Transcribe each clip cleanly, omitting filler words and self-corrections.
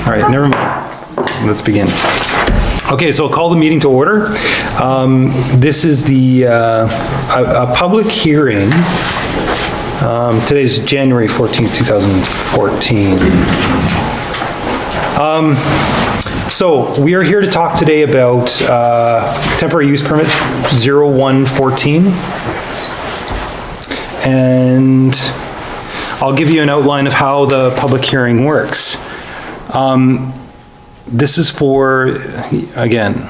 All right, never mind. Let's begin. Okay, so I'll call the meeting to order. This is a public hearing. Today's January 14th, 2014. So we are here to talk today about temporary use permit 0114. And I'll give you an outline of how the public hearing works. This is for, again,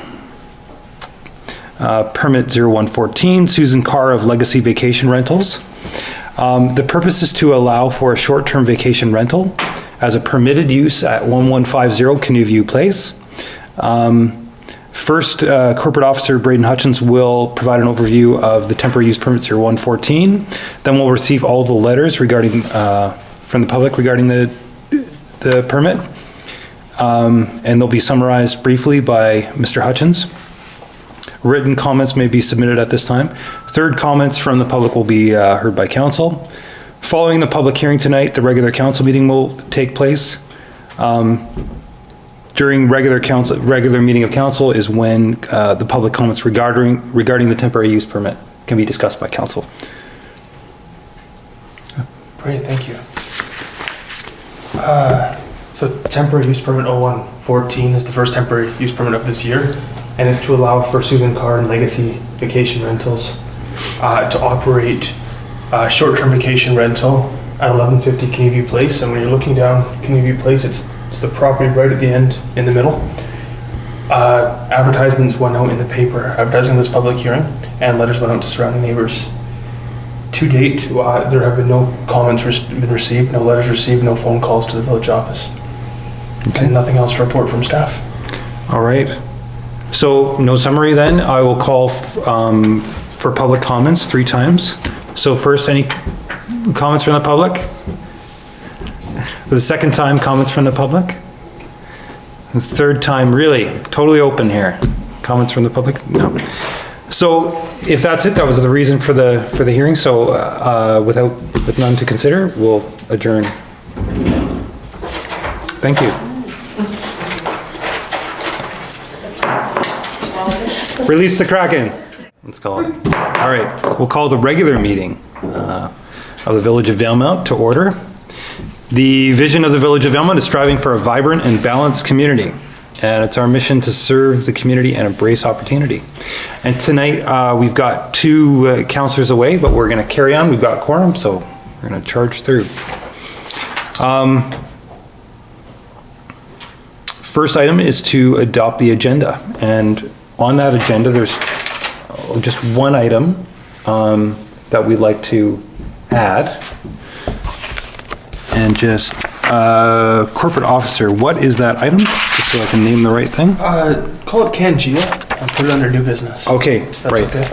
permit 0114, Susan Carr of Legacy Vacation Rentals. The purpose is to allow for a short-term vacation rental as a permitted use at 1150 Canoe View Place. First, Corporate Officer Braden Hutchins will provide an overview of the temporary use permit 0114. Then we'll receive all the letters regarding from the public regarding the permit. And they'll be summarized briefly by Mr. Hutchins. Written comments may be submitted at this time. Third, comments from the public will be heard by council. Following the public hearing tonight, the regular council meeting will take place. During regular meeting of council is when the public comments regarding the temporary use permit can be discussed by council. Great, thank you. So temporary use permit 0114 is the first temporary use permit of this year, and is to allow for Susan Carr and Legacy Vacation Rentals to operate short-term vacation rental at 1150 Canoe View Place. And when you're looking down Canoe View Place, it's the property right at the end in the middle. Advertisements went out in the paper advertising this public hearing, and letters went out to surrounding neighbors. To date, there have been no comments been received, no letters received, no phone calls to the village office. Okay. And nothing else to report from staff. All right. So no summary then. I will call for public comments 3 times. So first, any comments from the public? For the second time, comments from the public? The third time, really, totally open here. Comments from the public? No. So if that's it, that was the reason for the hearing. So with none to consider, we'll adjourn. Thank you. Release the Kraken. Let's call it. All right, we'll call the regular meeting of the Village of Valemount to order. The vision of the Village of Valemount is striving for a vibrant and balanced community. And it's our mission to serve the community and embrace opportunity. And tonight we've got 2 councillors away, but we're going to carry on. We've got quorum, so we're going to charge through. First item is to adopt the agenda. And on that agenda, there's just one item that we'd like to add. And just corporate officer, what is that item? Just so I can name the right thing. Call it Cangia and put it under new business. Okay, That's right. Okay.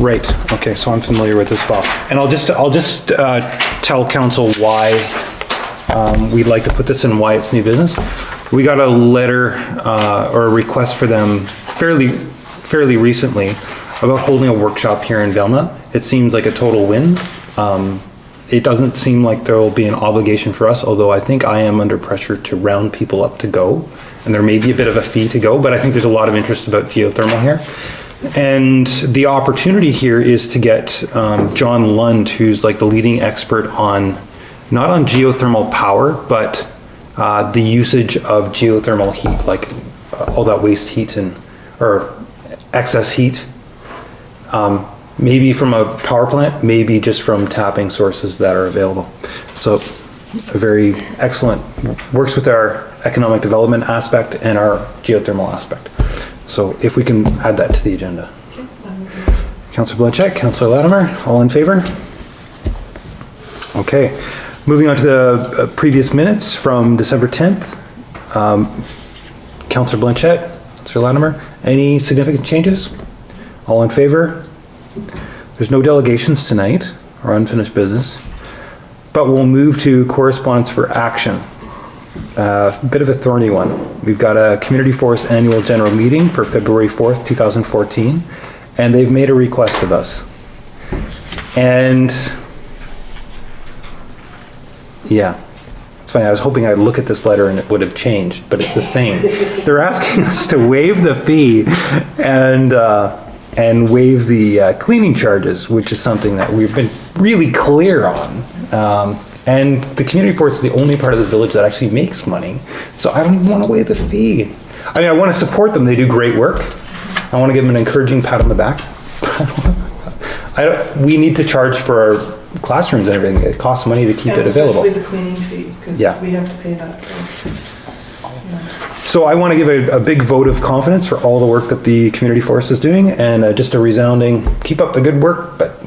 Right. Okay, so I'm familiar with this file, and I'll just tell council why we'd like to put this in, why it's new business. We got a letter or a request for them fairly recently about holding a workshop here in Valemount. It seems like a total win. It doesn't seem like there will be an obligation for us, although I think I am under pressure to round people up to go, and there may be a bit of a fee to go, but I think there's a lot of interest about geothermal here. And the opportunity here is to get John Lund, who's like the leading expert on, not on geothermal power, but the usage of geothermal heat, like all that waste heat or excess heat. Maybe from a power plant, maybe just from tapping sources that are available. So a very excellent, works with our economic development aspect and our geothermal aspect. So if we can add that to the agenda. Councillor Blanchette, Councillor Latimer, all in favor? Okay, moving on to the previous minutes from December 10th. Councillor Blanchette, Councillor Latimer, any significant changes? All in favor? There's no delegations tonight or unfinished business, but we'll move to correspondence for action. A bit of a thorny one. We've got a Community Forest Annual General Meeting for February 4th, 2014, and they've made a request of us. And yeah, It's funny, I was hoping I'd look at this letter and it would have changed, but it's the same. They're asking us to waive the fee and waive the cleaning charges, which is something that we've been really clear on. And the community force is the only part of the village that actually makes money. So I don't even want to waive the fee. I mean, I want to support them. They do great work. I want to give them an encouraging pat on the back. We need to charge for our classrooms and everything. It costs money to keep it available. Especially the cleaning fee, because Yeah. we have to pay that, so. So I want to give a big vote of confidence for all the work that the community force is doing, and just a resounding, keep up the good work, but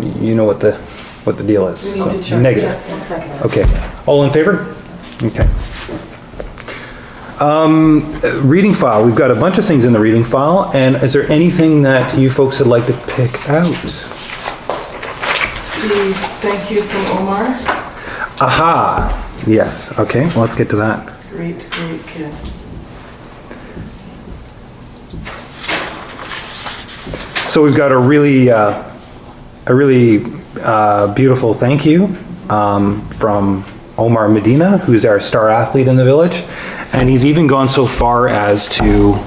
you know what the deal is. We need So, to charge. negative. Yeah, 1 second. Okay. All in favor? Okay. Reading file. We've got a bunch of things in the reading file, and is there anything that you folks would like to pick out? The thank you from Omar. Aha! Yes. Okay, well, let's get to that. Great, great kid. So we've got a really beautiful thank you from Omar Medina, who's our star athlete in the village, and he's even gone so far as to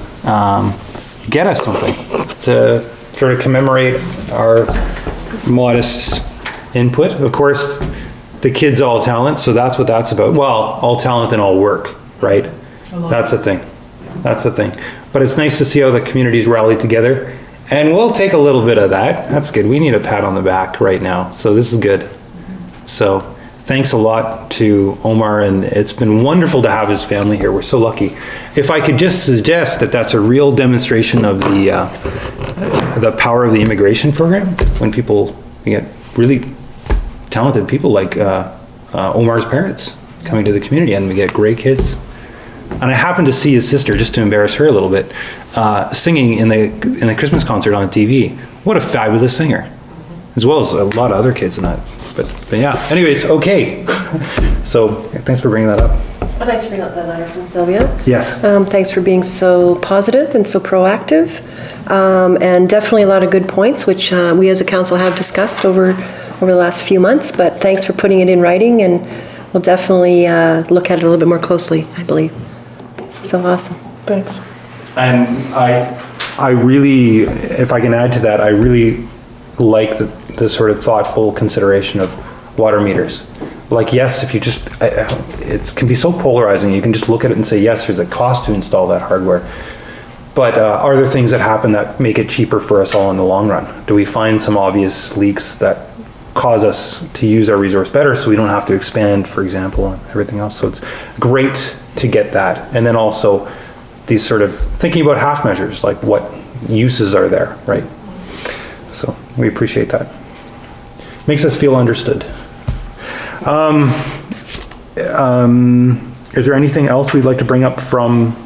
get us something to sort of commemorate our modest input. Of course, the kid's all talent, so that's what that's about. Well, all talent and all work, right? That's the thing. That's the thing. But it's nice to see how the community's rallied together. And we'll take a little bit of that. That's good. We need a pat on the back right now. So this is good. So thanks a lot to Omar, and it's been wonderful to have his family here. We're so lucky. If I could just suggest that that's a real demonstration of the power of the immigration program. When you get really talented people like Omar's parents coming to the community, and we get great kids. And I happened to see his sister, just to embarrass her a little bit, singing in the Christmas concert on TV. What a fabulous singer, as well as a lot of other kids in that. But yeah. Anyways, okay. So thanks for bringing that up. I'd like to bring up the letter from Sylvia. Yes. Thanks for being so positive and so proactive, and definitely a lot of good points, which we as a council have discussed over the last few months. But thanks for putting it in writing, and we'll definitely look at it a little bit more closely, I believe. So awesome. Thanks. And I really, if I can add to that, I really like the sort of thoughtful consideration of water meters. Like, yes, if you just, it can be so polarizing. You can just look at it and say, yes, there's a cost to install that hardware. But are there things that happen that make it cheaper for us all in the long run? Do we find some obvious leaks that cause us to use our resource better so we don't have to expand, for example, and everything else? So it's great to get that. And then also these sort of thinking about half measures, like what uses are there, right? So we appreciate that. Makes us feel understood. Is there anything else we'd like to bring up from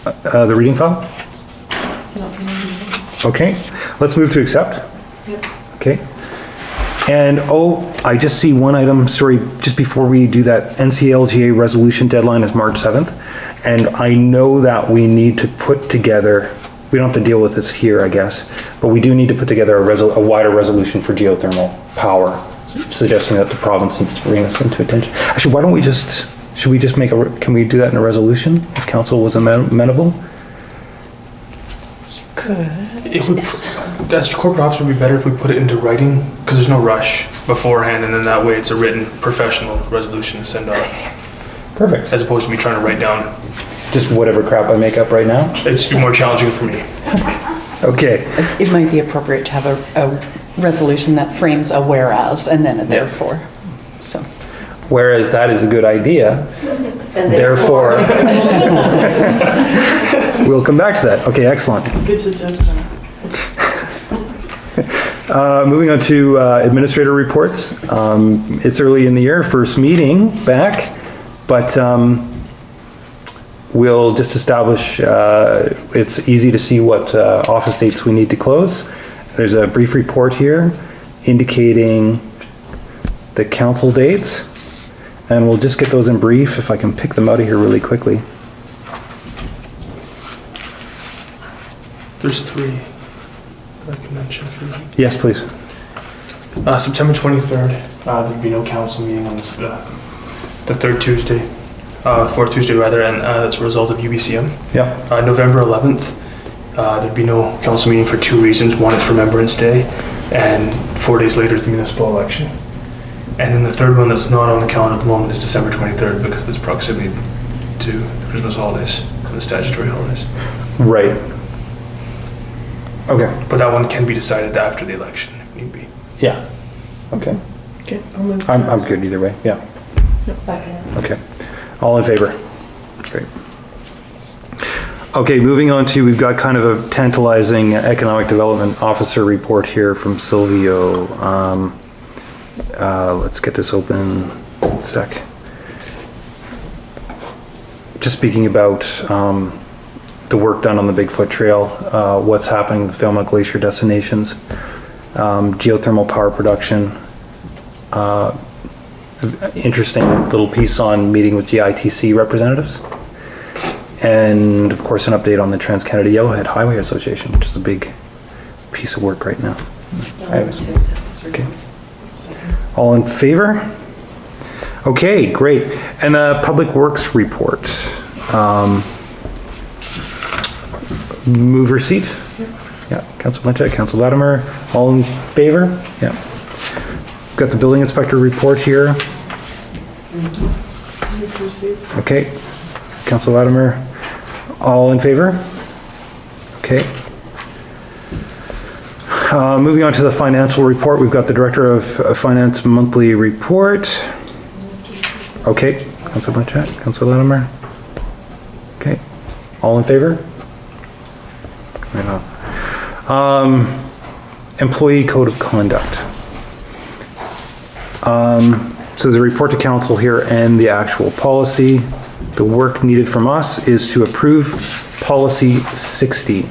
the reading file? Okay, let's move to accept. Yep. Okay. And I just see one item, sorry, just before we do that, NCLGA resolution deadline is March 7th. And I know that we need to put together, we don't have to deal with this here, I guess, but we do need to put together a wider resolution for geothermal power, suggesting that the province needs to bring us into attention. Actually, why don't we should we just can we do that in a resolution if council was amenable? It would, as corporate officer, would be better if we put it into writing, because there's no rush beforehand, and then that way it's a written professional resolution to send off, Perfect. as opposed to me trying to write down. Just whatever crap I make up right now? It's more challenging for me. Okay. It might be appropriate to have a resolution that frames a whereas and then a therefore, so. Whereas that is a good idea, And therefore, we'll come back to that. Okay, excellent. Good suggestion. Moving on to administrator reports. It's early in the year, first meeting back, but we'll just establish, it's easy to see what office dates we need to close. There's a brief report here indicating the council dates, and we'll just get those in brief if I can pick them out of here really quickly. There's 3 that I can mention for you. Yes, please. September 23rd, there'd be no council meeting on this, the third Tuesday, fourth Tuesday rather, and that's a result of UBCM. Yep. November 11th, there'd be no council meeting for two reasons. One is Remembrance Day, and 4 days later is the municipal election. And then the third one that's not on the calendar at the moment is December 23rd because of its proximity to the Christmas holidays, to the statutory holidays. Right. Okay. But that one can be decided after the election if need be. Yeah. Okay. Okay, I'll move. I'm good either way. Yeah. Second. Okay. All in favor? Great. Okay, moving on to, we've got kind of a tantalizing economic development officer report here from Silvio. Let's get this open. 1 sec. Just speaking about the work done on the Bigfoot Trail, what's happening with Valemount Glacier destinations, geothermal power production, interesting little piece on meeting with GITC representatives, and of course an update on the Trans-Canada Yellowhead Highway Association, which is a big piece of work right now. Okay. All in favor? Okay, great. And the Public Works report. Move receipt? Yeah, Councillor Blanchette, Councillor Latimer, all in favor? Yeah. Got the building inspector report here. Okay, Councillor Latimer, all in favor? Okay. Moving on to the financial report, we've got the Director of Finance monthly report. Okay, Councillor Blanchette, Councillor Latimer. Okay, all in favor? Right on. Employee code of conduct. So the report to council here and the actual policy. The work needed from us is to approve policy 60,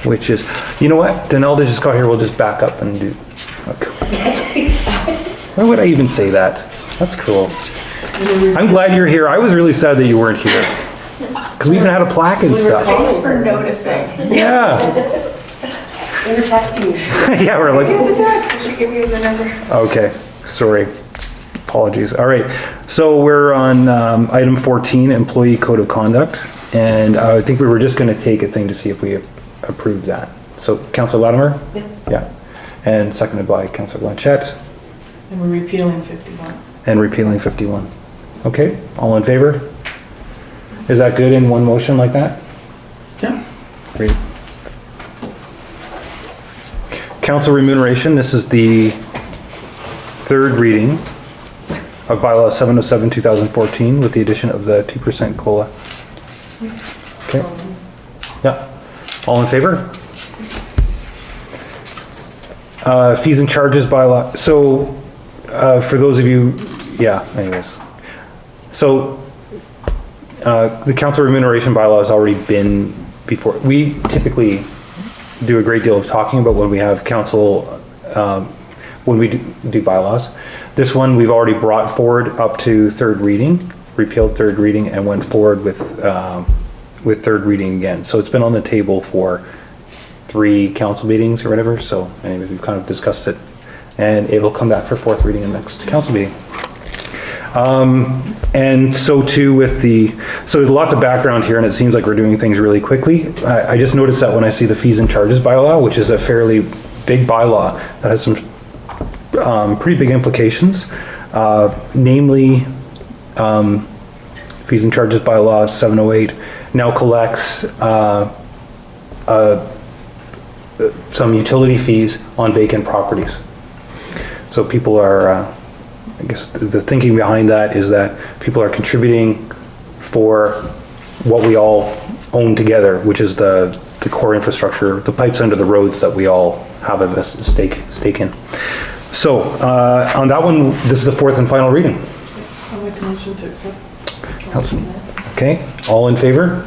which is, you know what? Danelda just got here, we'll just back up and do. Okay. Why would I even say that? That's cool. I'm glad you're here. I was really sad that you weren't here. Because we even had a plaque and stuff. Thanks for noticing. Yeah. We were testing you. Yeah, we're like, I should give you the number. okay, sorry. Apologies. All right. So we're on item 14, employee code of conduct. And I think we were just going to take a thing to see if we approved that. So Councillor Latimer? Yeah. Yeah. And seconded by Councillor Blanchette. And we're repealing 51. And repealing 51. Okay, all in favor? Is that good in one motion like that? Yeah. Great. Council remuneration, this is the third reading of bylaw 707, 2014 with the addition of the 2% COLA. Okay. Yeah. All in favor? Fees and charges bylaw. So, for those of you, yeah, anyways. So, the council remuneration bylaw has already been before. We typically do a great deal of talking about when we have council, when we do bylaws. This one we've already brought forward up to third reading, repealed third reading, and went forward with third reading again. So it's been on the table for 3 council meetings or whatever. So anyways, we've kind of discussed it, and it'll come back for fourth reading in the next council meeting. And so too with so there's lots of background here and it seems like we're doing things really quickly. I just noticed that when I see the fees and charges bylaw, which is a fairly big bylaw that has some pretty big implications, namely fees and charges bylaw 708 now collects some utility fees on vacant properties. So people are I guess the thinking behind that is that people are contributing for what we all own together, which is the core infrastructure, the pipes under the roads that we all have a stake in. So on that one, this is the fourth and final reading. I'll make a motion to accept. Okay, all in favor?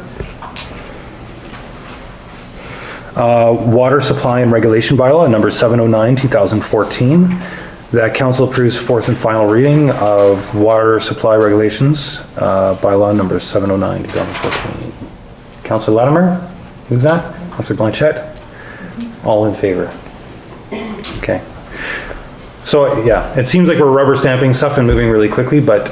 Water supply and regulation bylaw number 709, 2014. That council approves fourth and final reading of water supply regulations, bylaw number 709, 2014. Councillor Latimer, move that. Councillor Blanchette, all in favor. Okay. So, yeah, it seems like we're rubber stamping stuff and moving really quickly, but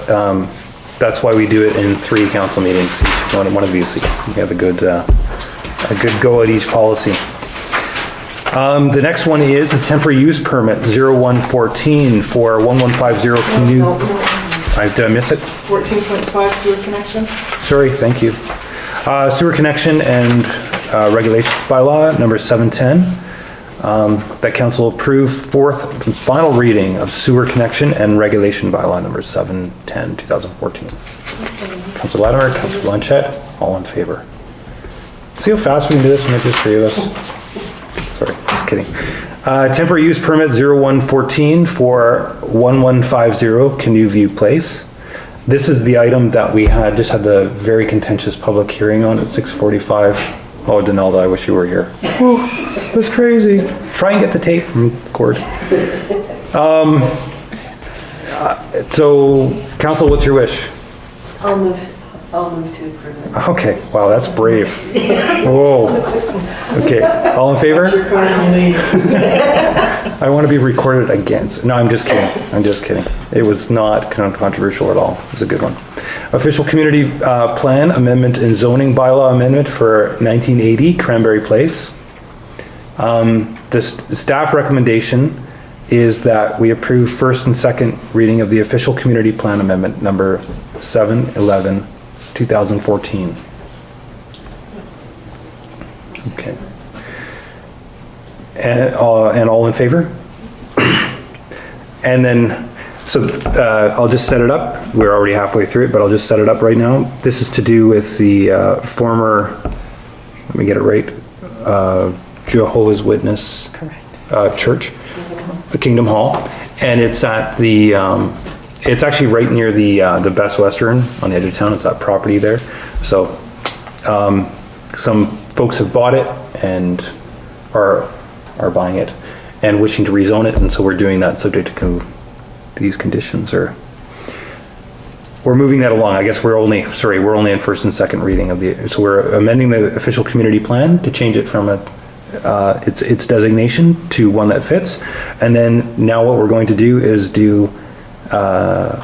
that's why we do it in 3 council meetings. Each one of these, you have a good go at each policy. The next one is a temporary use permit, 0114 for 1150 Canoe. Did I miss it? 14.5 sewer connection. Sorry, thank you. Sewer connection and regulations bylaw, number 710. That council approve 4th and final reading of sewer connection and regulation bylaw, number 710, 2014. Councillor Latimer, Councillor Blanchette, all in favor. See how fast we can do this when it's just 3 of us? Sorry, just kidding. Temporary use permit 0114 for 1150 Canoe View Place. This is the item that we just had the very contentious public hearing on at 6:45. Oh, Donalda, I wish you were here. Oh, it was crazy. Try and get the tape from Gord. So, council, what's your wish? I'll move to approve it. Okay, wow, that's brave. Whoa. Okay, all in favor? I want to be recorded against. No, I'm just kidding. I'm just kidding. It was not controversial at all. It was a good one. Official community plan amendment and zoning bylaw amendment for 1980 Cranberry Place. The staff recommendation is that we approve first and second reading of the official community plan amendment number 711 2014. Okay. And all in favor? And then, so I'll just set it up. We're already halfway through it, but I'll just set it up right now. This is to do with the former, let me get it right, Jehovah's Witness Church, the Kingdom Hall. And it's at the, it's actually right near the Best Western on the edge of town. It's that property there. So some folks have bought it and are buying it and wishing to rezone it, and so we're doing that subject to these conditions. Or we're moving that along. I guess we're only in first and second reading of so we're amending the official community plan to change it from its designation to one that fits. And then now what we're going to do is do an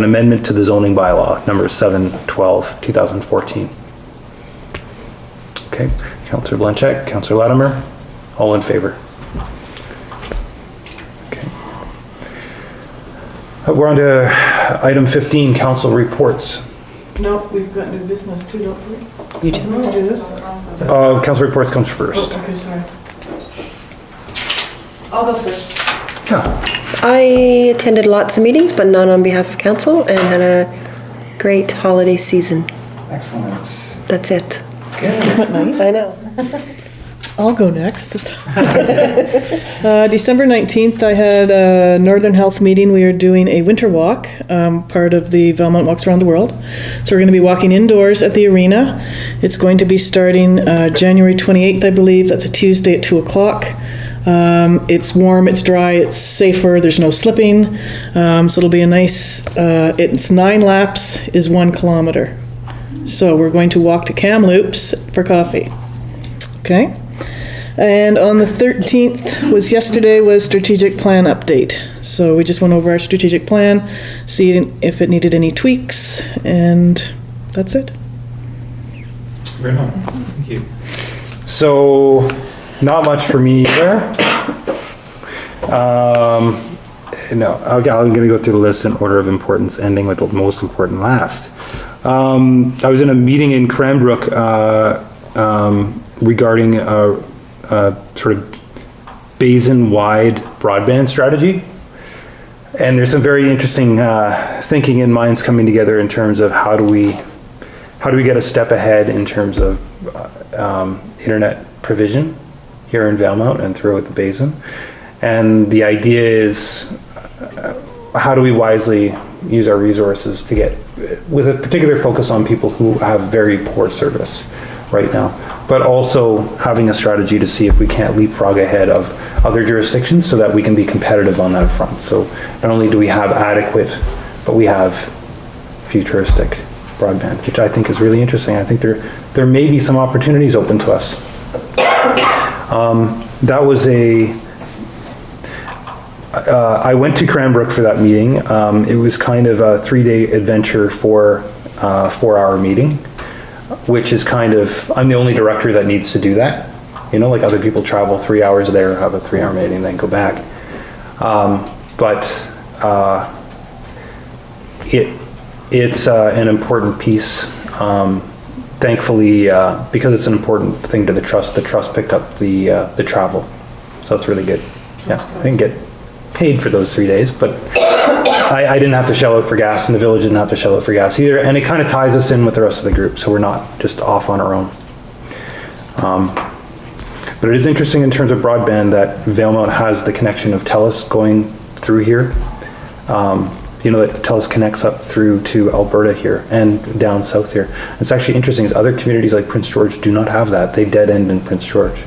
amendment to the zoning bylaw number 712 2014. Okay, Councillor Blanchette, Councillor Latimer, all in favor. Okay. We're on to item 15, council reports. No, we've got new business too, don't we? You do. Want to do this? Council reports comes first. Oh, okay, sorry. I'll go first. Yeah. I attended lots of meetings, but none on behalf of council, and had a great holiday season. Excellent. That's it. Isn't that nice? I know. I'll go next. December 19th, I had a Northern Health meeting. We are doing a winter walk, part of the Valemount Walks Around the World. So we're going to be walking indoors at the arena. It's going to be starting January 28th, I believe. That's a Tuesday at 2 o'clock. It's warm, it's dry, it's safer, there's no slipping. So it'll be a nice, it's 9 laps is 1 kilometer. So we're going to walk to Kamloops for coffee. Okay? And on the 13th was strategic plan update. So we just went over our strategic plan, see if it needed any tweaks, and that's it. Right on. Thank you. So, not much for me either. No, okay, I'm gonna go through the list in order of importance, ending with the most important last. I was in a meeting in Cranbrook regarding a sort of basin-wide broadband strategy. And there's some very interesting thinking and minds coming together in terms of how do we get a step ahead in terms of internet provision here in Valemount and throughout the basin. And the idea is how do we wisely use our resources to get, with a particular focus on people who have very poor service right now, but also having a strategy to see if we can't leapfrog ahead of other jurisdictions so that we can be competitive on that front. So not only do we have adequate, but we have futuristic broadband, which I think is really interesting. I think there may be some opportunities open to us. That was I went to Cranbrook for that meeting. It was kind of a 3-day adventure for a 4-hour meeting, which is kind of, I'm the only director that needs to do that. You know, like other people travel 3 hours there, have a 3-hour meeting, then go back. It's an important piece. Thankfully, because it's an important thing to the trust picked up the travel. So it's really good. Yeah, I didn't get paid for those 3 days, but I didn't have to shell out for gas, and the village didn't have to shell out for gas either. And it kind of ties us in with the rest of the group, so we're not just off on our own. But it is interesting in terms of broadband that Valemount has the connection of TELUS going through here. You know, that TELUS connects up through to Alberta here and down south here. It's actually interesting is other communities like Prince George do not have that. They dead end in Prince George.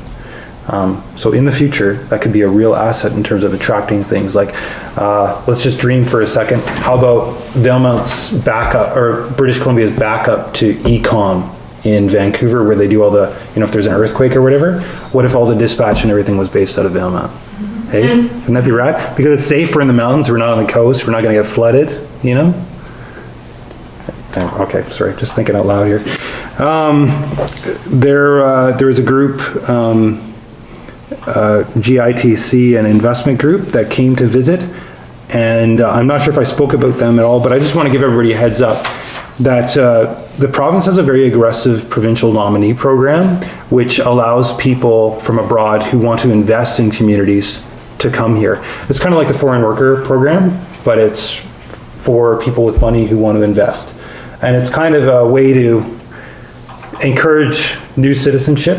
So in the future, that could be a real asset in terms of attracting things like, let's just dream for a second. How about Valemount's backup, or British Columbia's backup to ECOM in Vancouver, where they do all the, you know, if there's an earthquake or whatever, what if all the dispatch and everything was based out of Valemount? Hey, wouldn't that be rad? Because it's safe, we're in the mountains, we're not on the coast, we're not gonna get flooded, you know? Okay, sorry, just thinking out loud here. There was a group, GITC, an investment group that came to visit, and I'm not sure if I spoke about them at all, but I just want to give everybody a heads up that the province has a very aggressive provincial nominee program, which allows people from abroad who want to invest in communities to come here. It's kind of like the foreign worker program, but it's for people with money who want to invest. And it's kind of a way to encourage new citizenship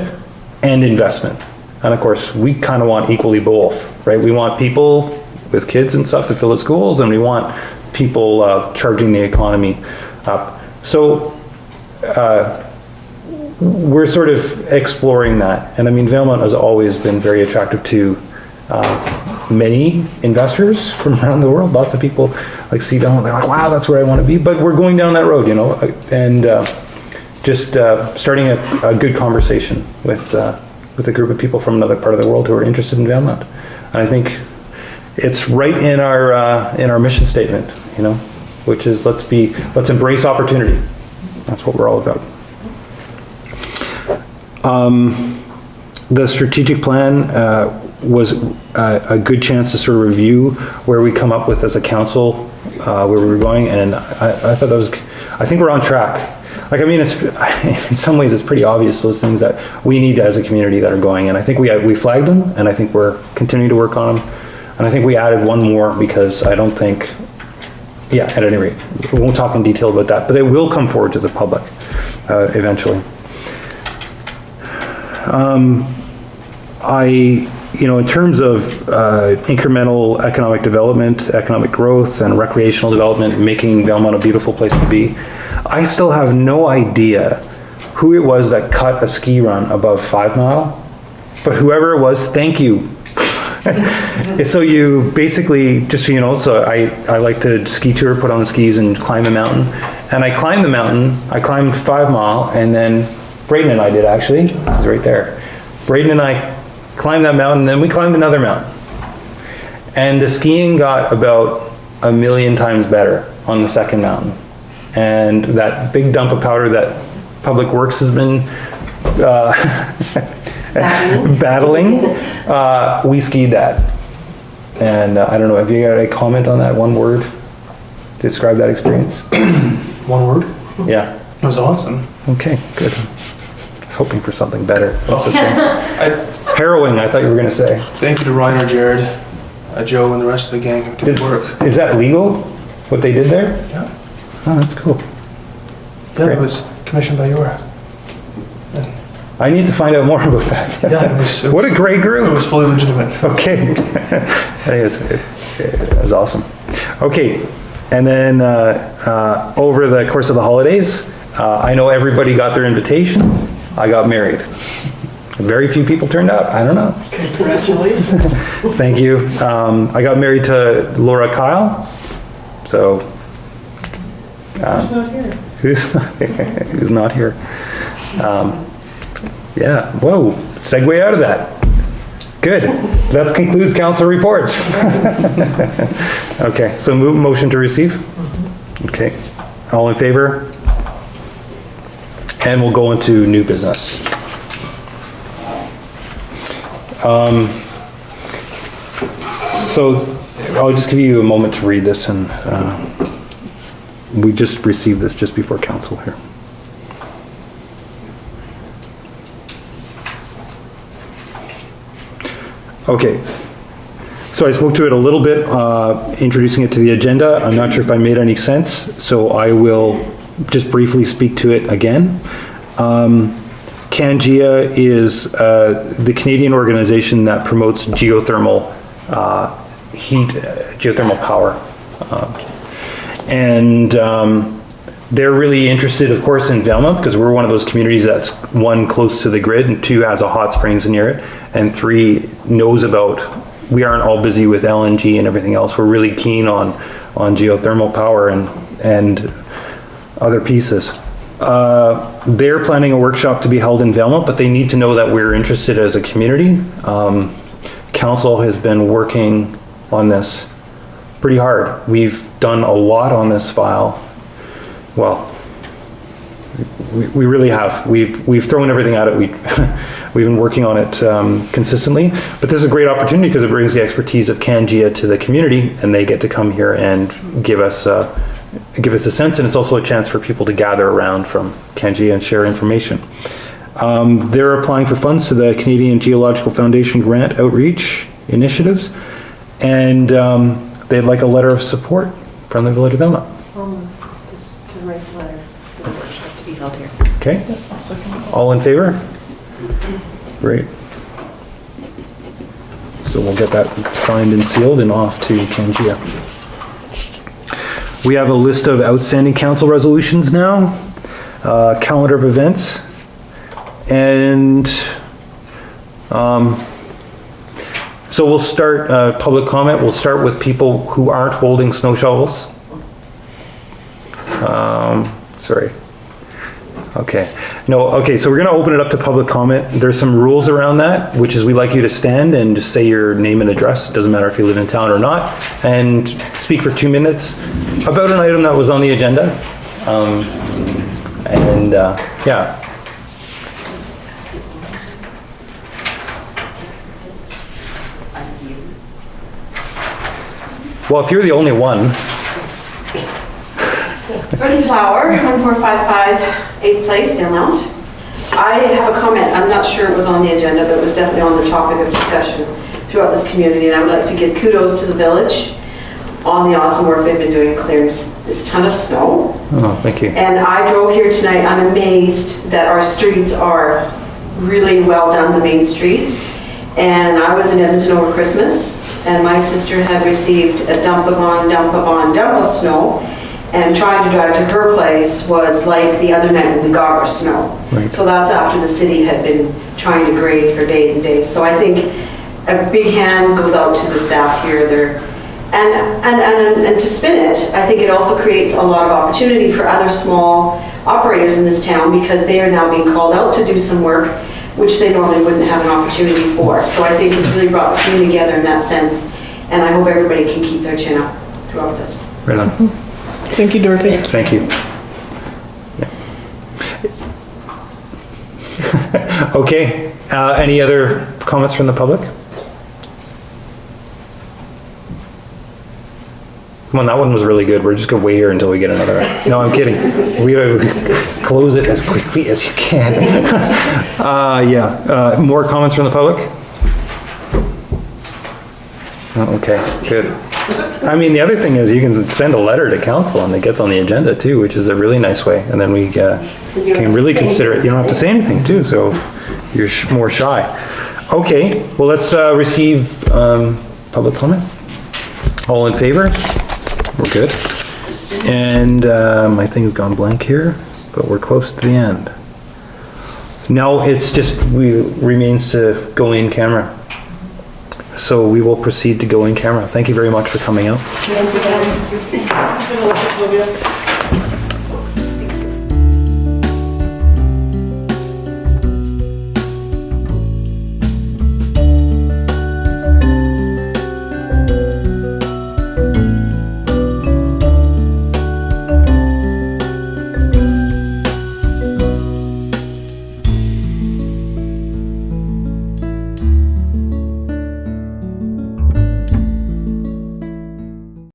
and investment. And of course, we kind of want equally both, right? We want people with kids and stuff to fill the schools, and we want people charging the economy up. So we're sort of exploring that. And I mean, Valemount has always been very attractive to many investors from around the world. Lots of people like see Valemount, they're like, wow, that's where I want to be. But we're going down that road, you know, and just starting a good conversation with a group of people from another part of the world who are interested in Valemount. And I think it's right in our mission statement, you know, which is let's embrace opportunity. That's what we're all about. The strategic plan was a good chance to sort of review where we come up with as a council, where we were going, and I thought I think we're on track. Like, I mean, it's, in some ways it's pretty obvious those things that we need as a community that are going, and I think we flagged them, and I think we're continuing to work on them, and I think we added one more because I don't think, yeah, at any rate, we won't talk in detail about that, but it will come forward to the public eventually. You know, in terms of incremental economic development, economic growth, and recreational development, making Valemount a beautiful place to be, I still have no idea who it was that cut a ski run above 5 Mile, but whoever it was, thank you. So you basically, just so you know, so I like to ski tour, put on the skis and climb a mountain. And I climbed the mountain, I climbed 5 Mile, and then Braden and I did actually, he's right there. Braden and I climbed that mountain, then we climbed another mountain. And the skiing got about 1 million times better on the second mountain. And that big dump of powder that Public Works has been battling, we skied that. And I don't know, have you got a comment on that, one word to describe that experience? One word? Yeah. It was awesome. Okay, good. I was hoping for something better. That's okay. Harrowing, I thought you were going to say. Thank you to Ryan or Jared, Joe, and the rest of the gang who did work. Is that legal, what they did there? Yeah. Oh, that's cool. Yeah, it was commissioned by Yora. I need to find out more about that. Yeah, it was. What a great group. It was fully legitimate. Okay. It was awesome. Okay, and then over the course of the holidays, I know everybody got their invitation. I got married. Very few people turned out. I don't know. Congratulations. Thank you. I got married to Laura Kyle. So. Who's not here? Who's not here? Yeah. Whoa. Segue out of that. Good. That concludes council reports. Okay, so motion to receive? Okay. All in favor? And we'll go into new business. So I'll just give you a moment to read this, and we just received this just before council here. Okay, so I spoke to it a little bit, introducing it to the agenda. I'm not sure if I made any sense, so I will just briefly speak to it again. CanGEA is the Canadian organization that promotes geothermal geothermal power. They're really interested, of course, in Valemount, because we're one of those communities that's, one, close to the grid, and two, has a hot springs near it, and three, knows about, we aren't all busy with LNG and everything else. We're really keen on geothermal power and other pieces. They're planning a workshop to be held in Valemount, but they need to know that we're interested as a community. Council has been working on this pretty hard. We've done a lot on this file. Well, we really have. We've thrown everything at it. We've been working on it consistently, but this is a great opportunity because it brings the expertise of CanGEA to the community, and they get to come here and give us a sense, and it's also a chance for people to gather around from CanGEA and share information. They're applying for funds to the Canadian Geological Foundation Grant Outreach Initiatives, and they'd like a letter of support from the Village of Valemount. Just to write the letter for the workshop to be held here. Okay, all in favor? Great. So we'll get that signed and sealed and off to CanGEA. We have a list of outstanding council resolutions now, calendar of events, and so we'll start public comment. We'll start with people who aren't holding snow shovels. Sorry. Okay. No, okay, so we're gonna open it up to public comment. There's some rules around that, which is we like you to stand and just say your name and address. It doesn't matter if you live in town or not, and speak for 2 minutes about an item that was on the agenda. Yeah. Well, if you're the only one. Braden Flower, 1455 8th Place, Valemount. I have a comment. I'm not sure it was on the agenda, but it was definitely on the topic of discussion throughout this community, and I would like to give kudos to the village on the awesome work they've been doing clearing this ton of snow. Oh, thank you. And I drove here tonight. I'm amazed that our streets are really well done, the main streets. And I was in Edmonton over Christmas, and my sister had received a dump of snow. And trying to drive to her place was like the other night when we got our snow. Right. So that's after the city had been trying to grade for days and days. So I think a big hand goes out to the staff here. And to spin it, I think it also creates a lot of opportunity for other small operators in this town, because they are now being called out to do some work which they normally wouldn't have an opportunity for. So I think it's really brought the community together in that sense. And I hope everybody can keep their chin up throughout this. Right on. Thank you, Dorothy. Thank you. Yeah. Okay, any other comments from the public? Come on, that one was really good. We're just gonna wait here until we get another. No, I'm kidding. We gotta close it as quickly as you can. More comments from the public? Okay, good. I mean, the other thing is you can send a letter to council and it gets on the agenda too, which is a really nice way. And then we can really consider it. You don't have to say anything too, so you're more shy. Okay, well, let's receive public comment. All in favor? We're good. And my thing's gone blank here, but we're close to the end. Now it's just, remains to go in camera. So we will proceed to go in camera. Thank you very much for coming out. Thank you, guys.